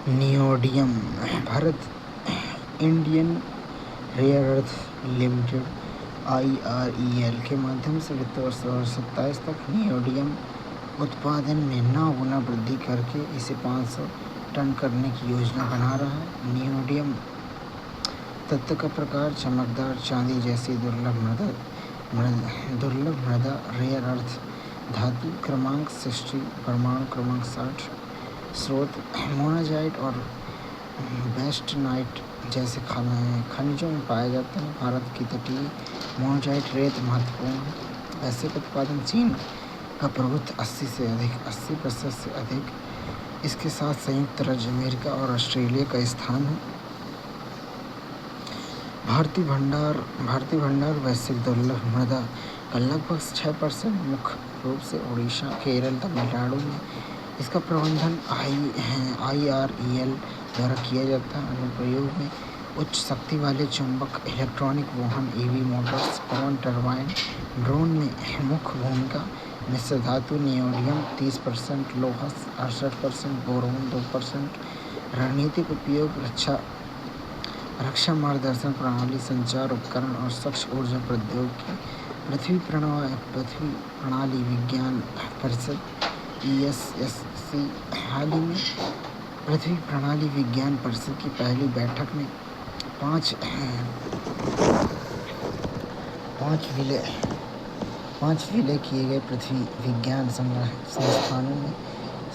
Neodymium Bharat Indian rare earth limited IREL के माध्यम से वित्त वर्ष 2027 तक नियोडियम उत्पादन में 9 गुना वृद्धि करके इसे 500 टन करने की योजना बना रहा है। नियोडियम तत्व का प्रकार चमकदार चांदी जैसी दुर्लभ मृदा रेयर अर्थ धातु क्रमांक 60 परमाणु क्रमांक 60 स्रोत मोनाजाइट और बेस्टनाइट जैसे खनिजों में पाए जाते हैं। भारत की तटीय मोनाजाइट रेत महत्वपूर्ण है। वैश्विक उत्पादन चीन का प्रभुत्व 80% से अधिक। इसके साथ संयुक्त राज्य अमेरिका और ऑस्ट्रेलिया का स्थान है। भारतीय भंडार वैश्विक दुर्लभ मृदा का लगभग 6%, मुख्य रूप से उड़ीसा, केरल, तमिलनाडु में इसका प्रबंधन IREL द्वारा किया जाता है। अनुप्रयोग में उच्च शक्ति वाले चुंबक, इलेक्ट्रॉनिक वाहन, EV मोटर्स, पवन टरबाइन, ड्रोन में मुख्य भूमिका। मिश्र धातु नियोडियम 30%, लोहा 68%, बोरोन 2%। रणनीतिक उपयोग रक्षा मार्गदर्शन प्रणाली, संचार उपकरण और स्वच्छ ऊर्जा प्रौद्योगिकी। पृथ्वी प्रणाली विज्ञान परिषद ESSC हाल ही में पृथ्वी प्रणाली विज्ञान परिषद की पहली बैठक में 5 विलय किए गए पृथ्वी विज्ञान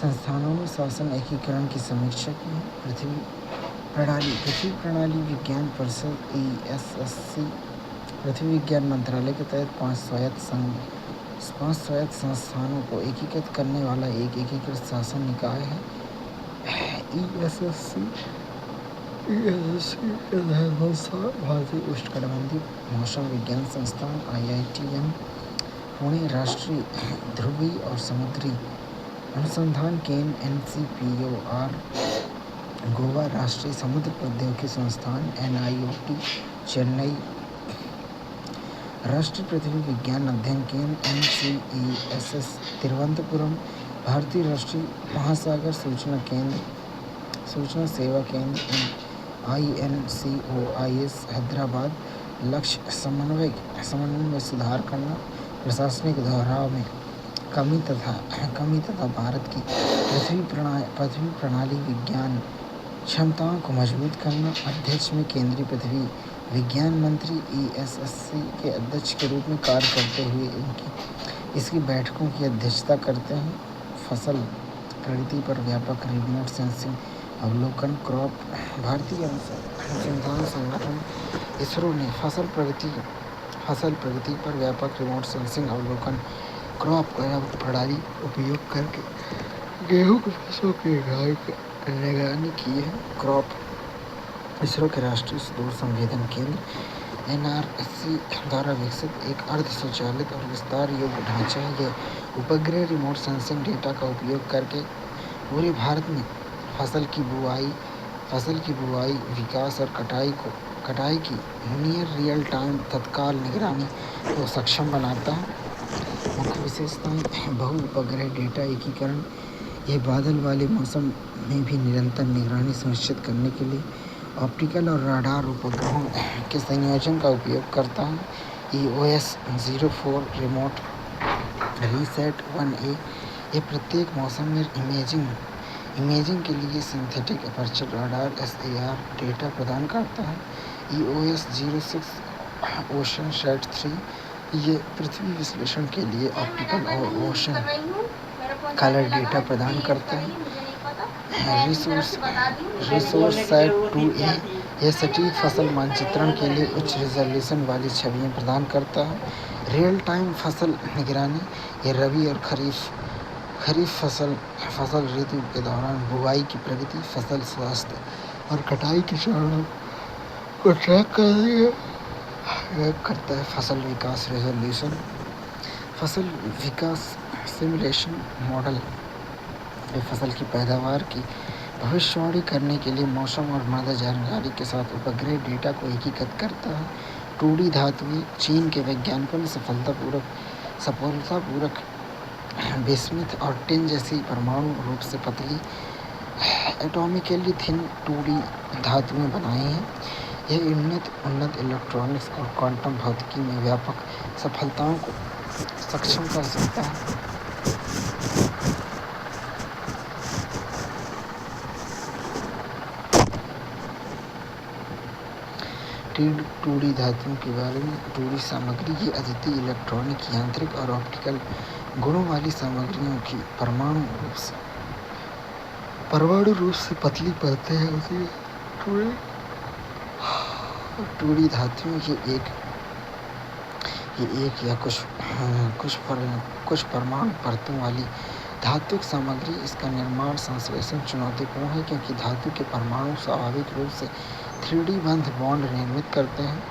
संस्थानों में शासन एकीकरण की समीक्षा की है। पृथ्वी प्रणाली विज्ञान परिषद ESSC पृथ्वी विज्ञान मंत्रालय के तहत 5 स्वायत्त संस्थानों को एकीकृत करने वाला एक एकीकृत शासन निकाय है। ESSC के तहत संस्था भारतीय उष्णकटिबंधीय मौसम विज्ञान संस्थान IITM पुणे, राष्ट्रीय ध्रुवीय और समुद्री अनुसंधान केंद्र NCPOR गोवा, राष्ट्रीय समुद्र प्रौद्योगिकी संस्थान NIOT चेन्नई, राष्ट्रीय पृथ्वी विज्ञान अध्ययन केंद्र NCESS तिरुवनंतपुरम, भारतीय राष्ट्रीय महासागर सूचना सेवा केंद्र INCOIS हैदराबाद। लक्ष्य समन्वय में सुधार करना, प्रशासनिक दोहराव में कमी तथा भारत की पृथ्वी प्रणाली विज्ञान क्षमताओं को मजबूत करना। अध्यक्ष में केंद्रीय पृथ्वी विज्ञान मंत्री ESSC के अध्यक्ष के रूप में कार्य करते हुए इसकी बैठकों की अध्यक्षता करते हैं। फसल प्रगति पर व्यापक रिमोट सेंसिंग अवलोकन क्रॉप। भारतीय अनुसंधान संगठन ISRO ने फसल प्रगति पर व्यापक रिमोट सेंसिंग अवलोकन क्रॉप प्रणाली उपयोग करके गेहूं की फसलों की निगरानी की है। क्रॉप ISRO के राष्ट्रीय सुदूर संवेदन केंद्र NRSC द्वारा विकसित एक अर्ध स्वचालित और विस्तार योग्य ढांचा है। यह उपग्रह रिमोट सेंसिंग डेटा का उपयोग करके पूरे भारत में फसल की बुआई, विकास और कटाई की नियर रियल टाइम तत्काल निगरानी को सक्षम बनाता है। मुख्य विशेषताएं बहु उपग्रह डेटा एकीकरण। यह बादल वाले मौसम में भी निरंतर निगरानी सुनिश्चित करने के लिए ऑप्टिकल और राडार उपग्रहों के संयोजन का उपयोग करता है। EOS 04 रिमोट रीसेट 1A यह प्रत्येक मौसम में इमेजिंग के लिए synthetic aperture radar SAR data प्रदान करता है। EOS 06 ओशन सेट 3 ये पृथ्वी विश्लेषण के लिए ऑप्टिकल और ओशन कलर डेटा प्रदान करता है। रिसोर्स सेट 2A यह सटीक फसल मानचित्रण के लिए उच्च रिजोल्यूशन वाली छवियां प्रदान करता है। रियल टाइम फसल निगरानी यह रबी और खरीफ फसल ऋतु के दौरान बुआई की प्रगति, फसल स्वास्थ्य और कटाई के चरणों को ट्रैक करता है। फसल विकास रिजोल्यूशन फसल विकास सिमुलेशन मॉडल फसल की पैदावार की भविष्यवाणी करने के लिए मौसम और मृदा जानकारी के साथ उपग्रह डेटा को एकीकृत करता है। 2D धातुएं चीन के वैज्ञानिकों ने सफलतापूर्वक बिस्मिथ और टिन जैसी परमाणु रूप से पतली एटॉमिकली थिन 2D धातुएं बनाई हैं। यह उन्नत इलेक्ट्रॉनिक्स और क्वांटम भौतिकी में व्यापक सफलताओं को सक्षम कर सकता है। 2D धातुओं के बारे में 2D सामग्री की अद्वितीय इलेक्ट्रॉनिक, यांत्रिक और ऑप्टिकल गुणों वाली सामग्रियों की परमाणु रूप से पतली परतें हैं। उसी 2D धातुओं की एक या कुछ परमाणु परतों वाली धात्विक सामग्री। इसका निर्माण संश्लेषण चुनौतीपूर्ण है, क्योंकि धातु के परमाणु स्वाभाविक रूप से 3D बंध बॉन्ड निर्मित करते हैं।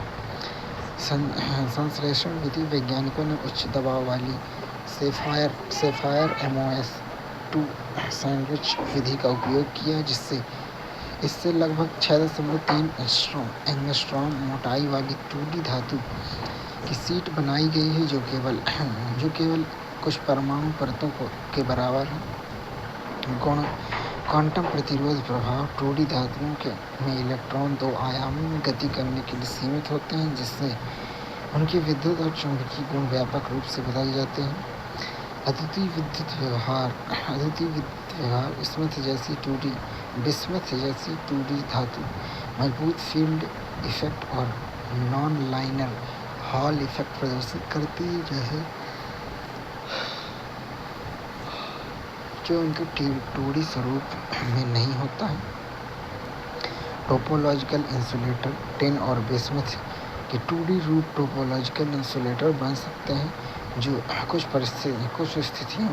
संश्लेषण विधि वैज्ञानिकों ने उच्च दबाव वाली सेफायर MOS2 सैंडविच विधि का उपयोग किया, इससे लगभग 6.3 एंगस्ट्रॉम मोटाई वाली 2D धातु की शीट बनाई गई है, जो केवल कुछ परमाणु परतों के बराबर है। क्वांटम प्रतिरोध प्रभाव 2D धातुओं में इलेक्ट्रॉन 2 आयामों में गति करने के लिए सीमित होते हैं, जिससे उनके विद्युत और चुंबकीय गुण व्यापक रूप से बदल जाते हैं। अद्वितीय विद्युत व्यवहार स्मिथ जैसी 2D धातु मजबूत फील्ड इफेक्ट और नॉन लाइनर हॉल इफेक्ट प्रदर्शित करती है, जैसे जो उनके 2D स्वरूप में नहीं होता है। टोपोलॉजिकल इंसुलेटर टिन और बिस्मथ के 2D रूप टोपोलॉजिकल इंसुलेटर बन सकते हैं, जो कुछ स्थितियों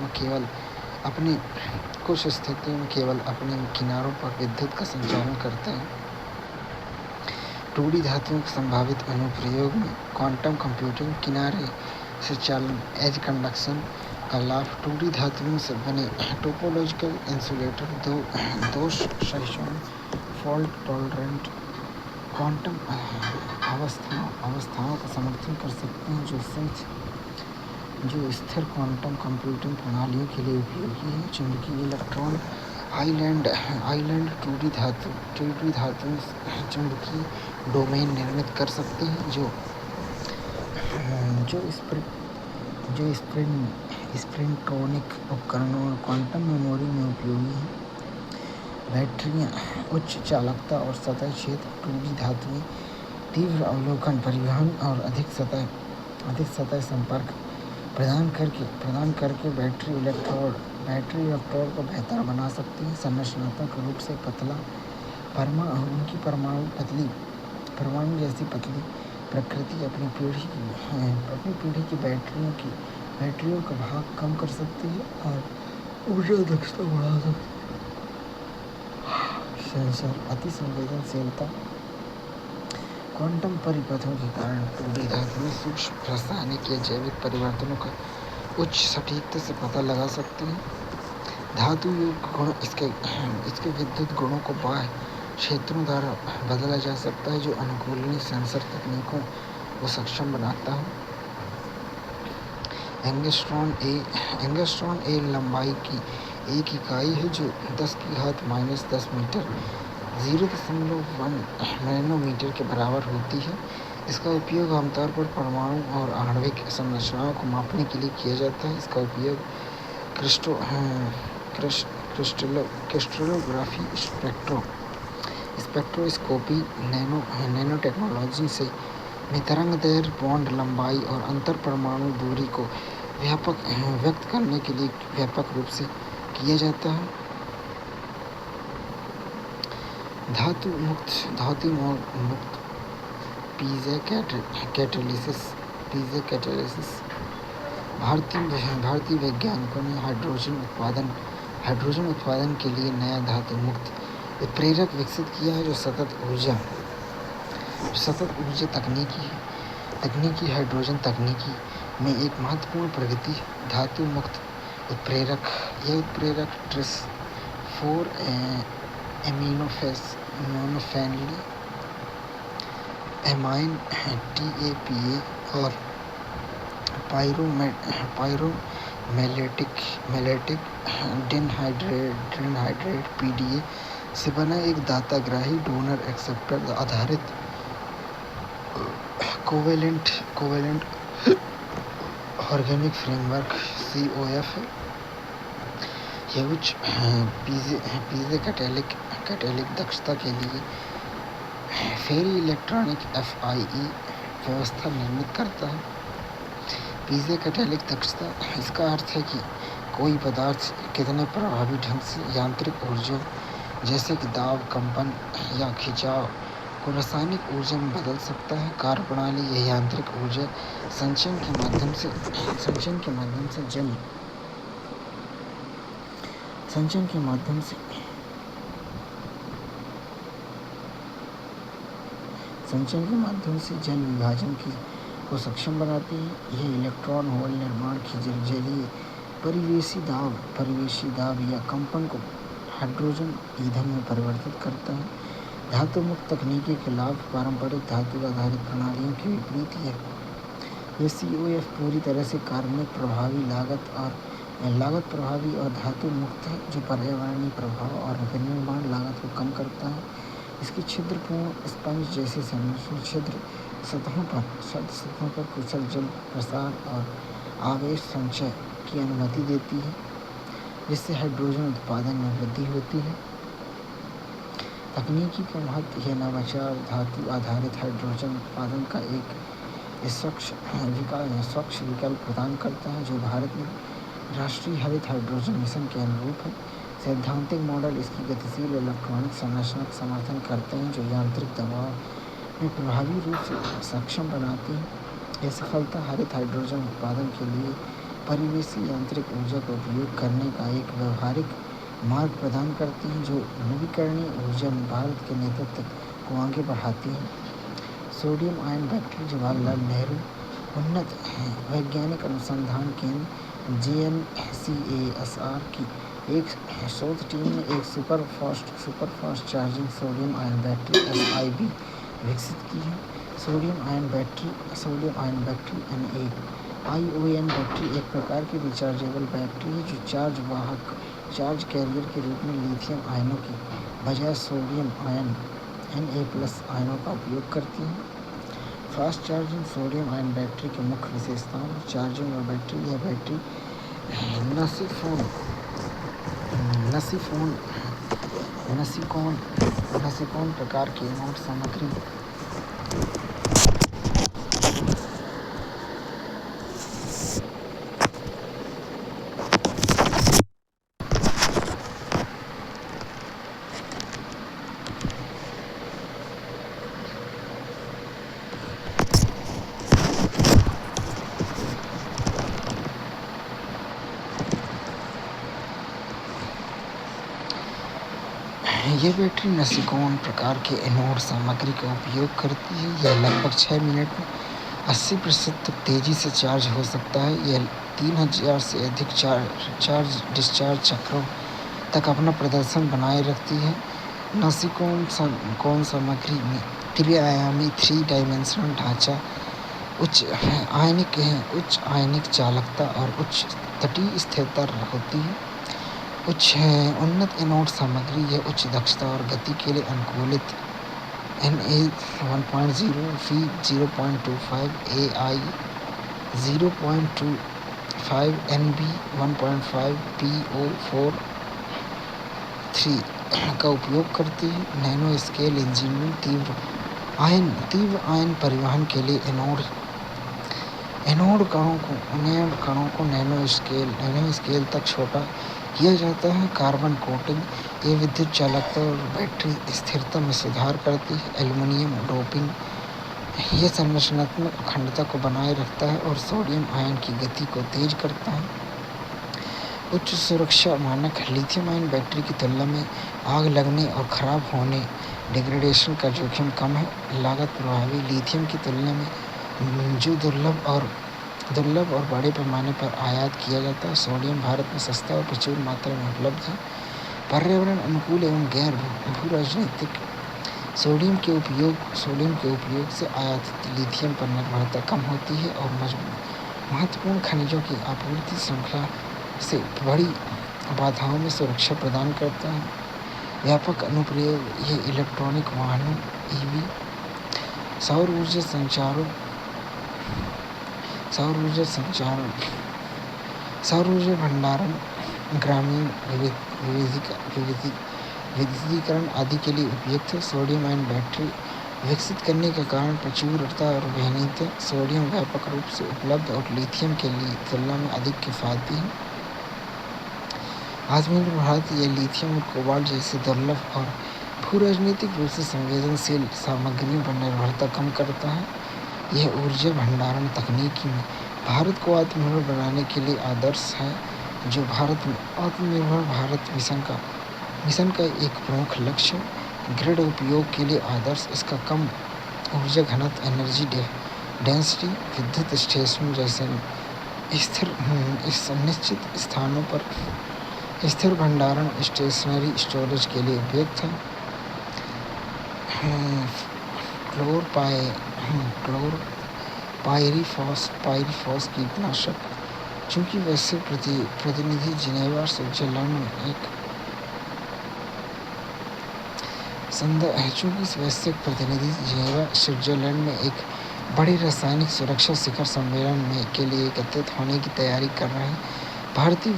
में केवल अपने किनारों पर विद्युत का संचालन करते हैं। 2D धातुओं के संभावित अनुप्रयोग में क्वांटम कंप्यूटिंग, किनारे से चालन, एज कंडक्शन का लाभ। 2D धातुओं से बने टोपोलॉजिकल इंसुलेटर दोष सहिष्णु, फॉल्ट टॉलरेंट क्वांटम अवस्थाओं का समर्थन कर सकते हैं, जो स्थिर क्वांटम कंप्यूटिंग प्रणालियों के लिए उपयोगी है। चुंबकीय इलेक्ट्रॉन आइलैंड 2D धातुएं चुंबकीय डोमेन निर्मित कर सकते हैं, जो स्प्रिंट्रोनिक उपकरणों और क्वांटम मेमोरी में उपयोगी हैं। बैटरियां उच्च चालकता और सतह क्षेत्र 2D धातुएं तीव्र अवलोकन, परिवहन और अधिक सतह संपर्क प्रदान करके बैटरी इलेक्ट्रोड को बेहतर बना सकती हैं। संरचनात्मक रूप से पतला उनकी परमाणु जैसी पतली प्रकृति अपनी पीढ़ी की बैटरियों का भाग कम कर सकती है और ऊर्जा दक्षता बढ़ा सकती है। सेंसर अति संवेदनशीलता क्वांटम परिपथों के कारण 2D धातु में सूक्ष्म रासायनिक या जैविक परिवर्तनों का उच्च सटीकता से पता लगा सकते हैं। धातु युक्त गुण इसके विद्युत गुणों को बाह्य क्षेत्रों द्वारा बदला जा सकता है, जो अनुकूलनीय सेंसर तकनीकों को सक्षम बनाता है। एंगस्ट्रॉम ए लंबाई की एक इकाई है, जो 10⁻⁻10 मीटर 0.1 नैनोमीटर के बराबर होती है। इसका उपयोग आमतौर पर परमाणु और आणविक संरचनाओं को मापने के लिए किया जाता है। इसका उपयोग क्रिस्टलोग्राफी, स्पेक्ट्रोस्कोपी, नैनो टेक्नोलॉजी में तरंगदैर्घ्य, बॉन्ड लंबाई और अंतर परमाणु दूरी को व्यक्त करने के लिए व्यापक रूप से किया जाता है। धातु मुक्त पीजो कैटालिसिस। भारतीय वैज्ञानिकों ने हाइड्रोजन उत्पादन के लिए नया धातु मुक्त प्रेरक विकसित किया है, जो सतत ऊर्जा तकनीकी हाइड्रोजन तकनीकी में एक महत्वपूर्ण प्रगति है। धातु मुक्त उत्प्रेरक। यह उत्प्रेरक ट्रिस 4 एमिनोफेनिल एमाइन TAPA और मैलेटिक मैलेटिक डिनहाइड्रेट पीडीए से बना एक दाताग्राही डोनर एक्सेप्टर आधारित कोवेलेंट ऑर्गेनिक फ्रेमवर्क COF है। यह उच्च पीजे कैटेलिक दक्षता के लिए फेरी इलेक्ट्रॉनिक FIE व्यवस्था निर्मित करता है। पीजे कैटेलिक दक्षता इसका अर्थ है कि कोई पदार्थ कितने प्रभावी ढंग से यांत्रिक ऊर्जा जैसे कि दाब, कंपन या खिंचाव को रासायनिक ऊर्जा में बदल सकता है। कार्यप्रणाली यह यांत्रिक ऊर्जा संचयन के माध्यम से जल विभाजन को सक्षम बनाती है। यह इलेक्ट्रॉन होल निर्माण के जरिए परिवेशी दाब या कंपन को हाइड्रोजन ईंधन में परिवर्तित करता है। धातु मुक्त तकनीकी के लाभ पारंपरिक धातु आधारित प्रणालियों के विपरीत है। यह COF पूरी तरह से कार्बनिक लागत प्रभावी और धातु मुक्त है, जो पर्यावरणीय प्रभाव और विनिर्माण लागत को कम करता है। इसकी छिद्रपूर्ण स्पंज जैसी संरचना छिद्र सतहों पर कुशल जल प्रसार और आवेश संचय की अनुमति देती है, जिससे हाइड्रोजन उत्पादन में वृद्धि होती है। तकनीकी का महत्व: यह नवाचार धातु आधारित हाइड्रोजन उत्पादन का एक स्वच्छ विकल्प प्रदान करता है, जो भारत में राष्ट्रीय हरित हाइड्रोजन मिशन के अनुरूप है। सैद्धांतिक मॉडल इसकी गतिशील इलेक्ट्रॉनिक संरचना का समर्थन करते हैं, जो यांत्रिक दबाव में प्रभावी रूप से सक्षम बनाती है। यह सफलता हरित हाइड्रोजन उत्पादन के लिए परिवेशी यांत्रिक ऊर्जा का उपयोग करने का एक व्यवहारिक मार्ग प्रदान करती है, जो नवीकरणीय ऊर्जा में भारत के नेतृत्व को आगे बढ़ाती है। Sodium ion battery: Jawaharlal Nehru उन्नत वैज्ञानिक अनुसंधान केंद्र JNCASR की एक शोध टीम ने एक super fast charging sodium ion battery SIB विकसित की है। Sodium ion battery NA-ION battery एक प्रकार की रिचार्जेबल बैटरी है, जो चार्ज कैरियर के रूप में लिथियम आयनों की बजाय सोडियम आयन Na+ आयनों का उपयोग करती है। Fast charging sodium ion battery की मुख्य विशेषताओं: चार्जिंग और बैटरी: यह बैटरी नसीकोन प्रकार की एनोड सामग्री यह बैटरी नसीकोन प्रकार के एनोड सामग्री का उपयोग करती है। यह लगभग 6 मिनट में 80% तक तेजी से चार्ज हो सकता है। यह 3000 से अधिक चार्ज डिस्चार्ज चक्रों तक अपना प्रदर्शन बनाए रखती है। नसीकोन सामग्री में त्रि-आयामी 3-डायमेंशनल ढांचा, उच्च आयनिक चालकता और उच्च तटीय स्थिरता होती है। उन्नत एनोड सामग्री: यह उच्च दक्षता और गति के लिए अनुकूलित Na 1.0, Fe 0.25, Ai 0.25, Nb 1.5, Po 4.3 का उपयोग करती है। नैनो स्केल इंजीनियरिंग: तीव्र आयन परिवहन के लिए एनोड कणों को नैनो स्केल तक छोटा किया जाता है। कार्बन कोटिंग: ये विद्युत चालकता और बैटरी स्थिरता में सुधार करती है। एल्युमिनियम डोपिंग: यह संरचनात्मक अखंडता को बनाए रखता है और सोडियम आयन की गति को तेज करता है। उच्च सुरक्षा मानक: लिथियम आयन बैटरी की तुलना में आग लगने और खराब होने डिग्रेडेशन का जोखिम कम है। लागत प्रभावी: लिथियम की तुलना में जो दुर्लभ और बड़े पैमाने पर आयात किया जाता है, सोडियम भारत में सस्ता और प्रचुर मात्रा में उपलब्ध है। पर्यावरण अनुकूल एवं गैर भू-राजनीतिक: सोडियम के उपयोग से आयातित लिथियम पर निर्भरता कम होती है और महत्वपूर्ण खनिजों की आपूर्ति श्रृंखला से बड़ी बाधाओं में सुरक्षा प्रदान करता है। व्यापक अनुप्रयोग ये इलेक्ट्रॉनिक वाहनों, ईवी, सौर ऊर्जा संचारों, सौर ऊर्जा भंडारण, ग्रामीण विद्युतीकरण आदि के लिए उपयुक्त है। सोडियम आयन बैटरी विकसित करने के कारण प्रचुरता और वहनीयता सोडियम व्यापक रूप से उपलब्ध और लिथियम के लिए तुलना में अधिक किफायती है। आत्मनिर्भर भारत ये लिथियम और कोबाल्ट जैसे दुर्लभ और भू-राजनीतिक रूप से संवेदनशील सामग्रियों पर निर्भरता कम करता है। यह ऊर्जा भंडारण तकनीकी में भारत को आत्मनिर्भर बनाने के लिए आदर्श है, जो भारत में आत्मनिर्भर भारत मिशन का एक प्रमुख लक्ष्य है। ग्रिड उपयोग के लिए आदर्श इसका कम ऊर्जा घनत्व, एनर्जी डेंसिटी, विद्युत स्टेशनों जैसे निश्चित स्थानों पर स्थिर भंडारण स्टेशनरी स्टोरेज के लिए उपयुक्त है। पायरीफॉस कीटनाशक, चूँकि वैश्विक प्रतिनिधि जिनेवा स्विट्जरलैंड में एक बड़े रासायनिक सुरक्षा शिखर सम्मेलन के लिए एकत्रित होने की तैयारी कर रहे हैं। भारतीय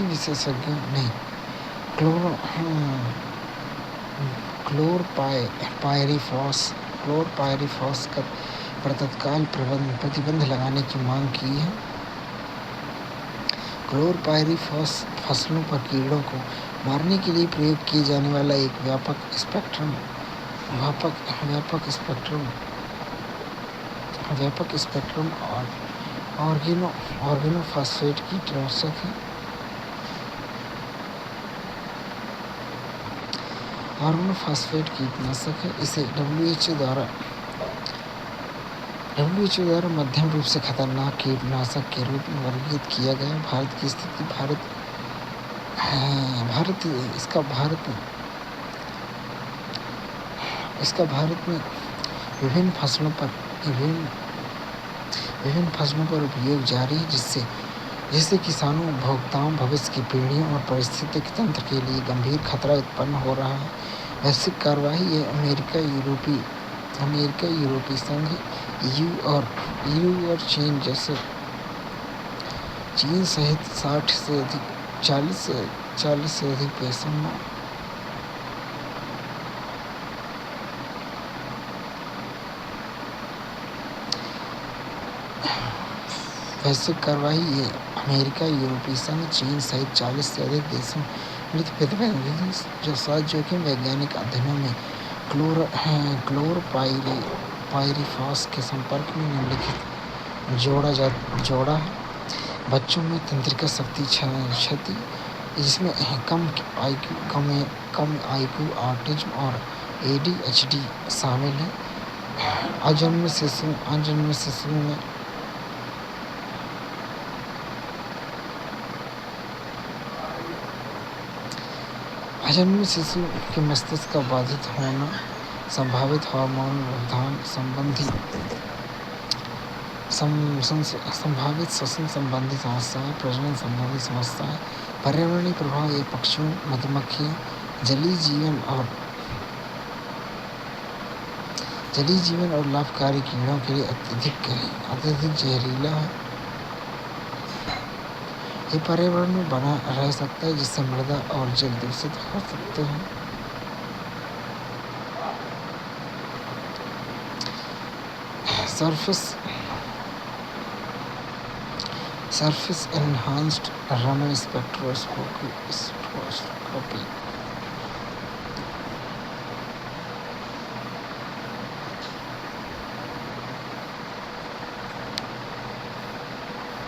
विशेषज्ञों ने क्लोरपायरीफॉस पर तत्काल प्रतिबंध लगाने की मांग की है। क्लोरपायरीफॉस फसलों पर कीड़ों को मारने के लिए प्रयोग किए जाने वाला एक व्यापक स्पेक्ट्रम ऑर्गेनोफॉस्फेट कीटनाशक है। इसे WHO द्वारा मध्यम रूप से खतरनाक कीटनाशक के रूप में वर्गीकृत किया गया। भारत की स्थिति भारत में विभिन्न फसलों पर उपयोग जारी है, जिससे किसानों, उपभोक्ताओं, भविष्य की पीढ़ियों और पारिस्थितिक तंत्र के लिए गंभीर खतरा उत्पन्न हो रहा है। वैश्विक कार्रवाई ये अमेरिका, यूरोपीय संघ, EU और चीन सहित 40 से अधिक देशों में वैश्विक कार्रवाई ये अमेरिका, यूरोपीय संघ, चीन सहित 40 से अधिक देशों मृत प्रतिबंधित, जो 7 जोखिम वैज्ञानिक अध्ययनों में क्लोरपायरीफॉस के संपर्क में निम्नलिखित जोड़ा है। बच्चों में तंत्रिका शक्ति क्षति, जिसमें कम IQ, ऑटिज्म और ADHD शामिल है। अजन्मे शिशु के मस्तिष्क का बाधित होना, संभावित हार्मोन व्यवधान संभावित श्वसन संबंधी समस्याएं, प्रजनन संबंधी समस्याएं, पर्यावरणीय प्रभाव ये पक्षियों, मधुमक्खियों, जलीय जीवन और लाभकारी कीड़ों के लिए अत्यधिक जहरीला है। ये पर्यावरण में बना रह सकता है, जिससे मृदा और जल दूषित हो सकते हैं। Surface enhanced Raman spectroscopy